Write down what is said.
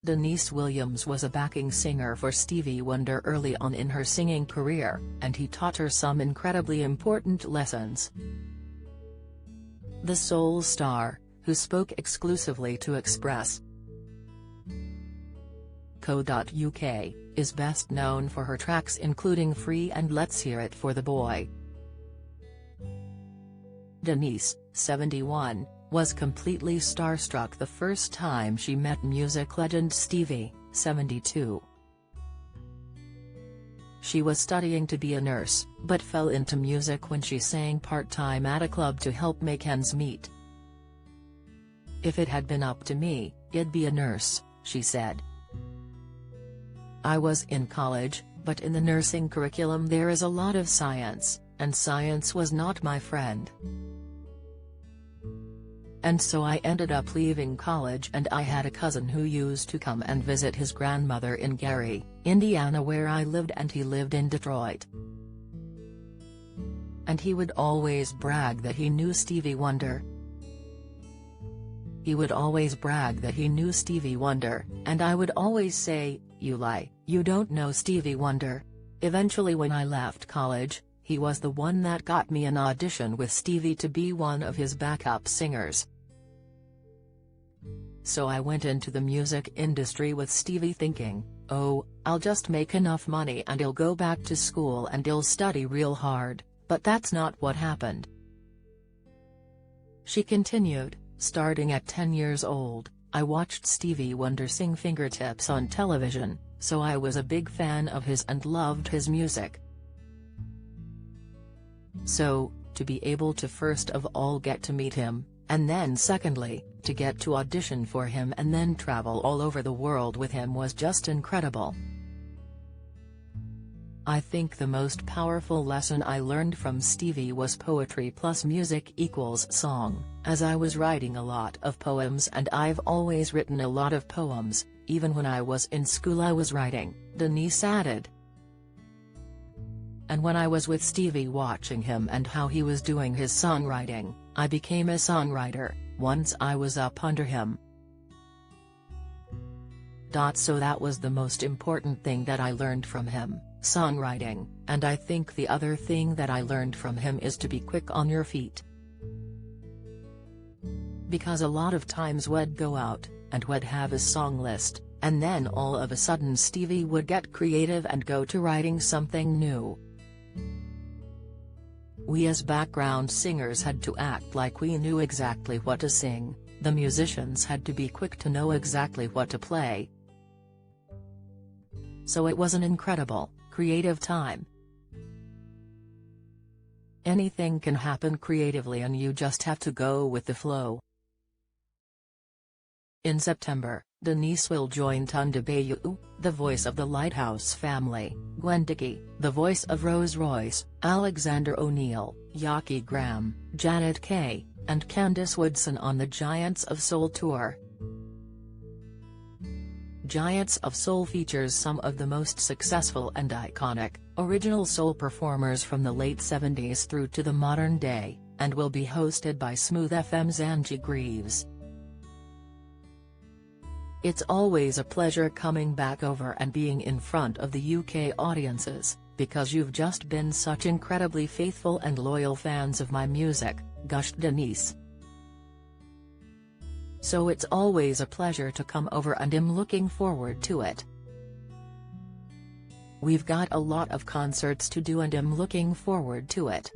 Deniece Williams was a backing singer for Stevie Wonder early on in her singing career, and he taught her some incredibly important lessons. The soul star, who spoke exclusively to Express.co.uk, is best known for her tracks including Free and Let's Hear It for the Boy. Deniece, 71, was completely starstruck the first time she met music legend Stevie, 72. She was studying to be a nurse, but fell into music when she sang part-time at a club to help make ends meet. "If it had been up to me, I'd be a nurse," she said. "I was in college, but in the nursing curriculum there is a lot of science, and science was not my friend. And so I ended up leaving college, and I had a cousin who used to come and visit his grandmother in Gary, Indiana, where I lived, and he lived in Detroit. And he would always brag that he knew Stevie Wonder. He would always brag that he knew Stevie Wonder, and I would always say, 'You lie, you don't know Stevie Wonder.' Eventually, when I left college, he was the one that got me an audition with Stevie to be one of his backup singers. So I went into the music industry with Stevie thinking, oh, I'll just make enough money and I'll go back to school and I'll study real hard, but that's not what happened." She continued, "Starting at 10 years old, I watched Stevie Wonder sing Fingertips on television, so I was a big fan of his and loved his music. So, to be able to first of all get to meet him, and then secondly, to get to audition for him and then travel all over the world with him was just incredible. I think the most powerful lesson I learned from Stevie was poetry plus music equals song, as I was writing a lot of poems and I've always written a lot of poems, even when I was in school I was writing," Deniece added. "And when I was with Stevie watching him and how he was doing his songwriting, I became a songwriter, once I was up under him. So that was the most important thing that I learned from him, songwriting, and I think the other thing that I learned from him is to be quick on your feet. Because a lot of times we'd go out, and we'd have a song list, and then all of a sudden Stevie would get creative and go to writing something new. We as background singers had to act like we knew exactly what to sing, the musicians had to be quick to know exactly what to play. So it was an incredible, creative time. Anything can happen creatively and you just have to go with the flow." In September, Deniece will join Tunde Bayu, the voice of the Lighthouse family, Gwen Dickey, the voice of Rose Royce, Alexander O'Neal, Yaki Graham, Janet Kay, and Candice Woodson on the Giants of Soul tour. Giants of Soul features some of the most successful and iconic, original soul performers from the late 70s through to the modern day, and will be hosted by Smooth FM's Angie Greaves. "It's always a pleasure coming back over and being in front of the UK audiences, because you've just been such incredibly faithful and loyal fans of my music," gushed Deniece. "So it's always a pleasure to come over and I'm looking forward to it. We've got a lot of concerts to do and I'm looking forward to it.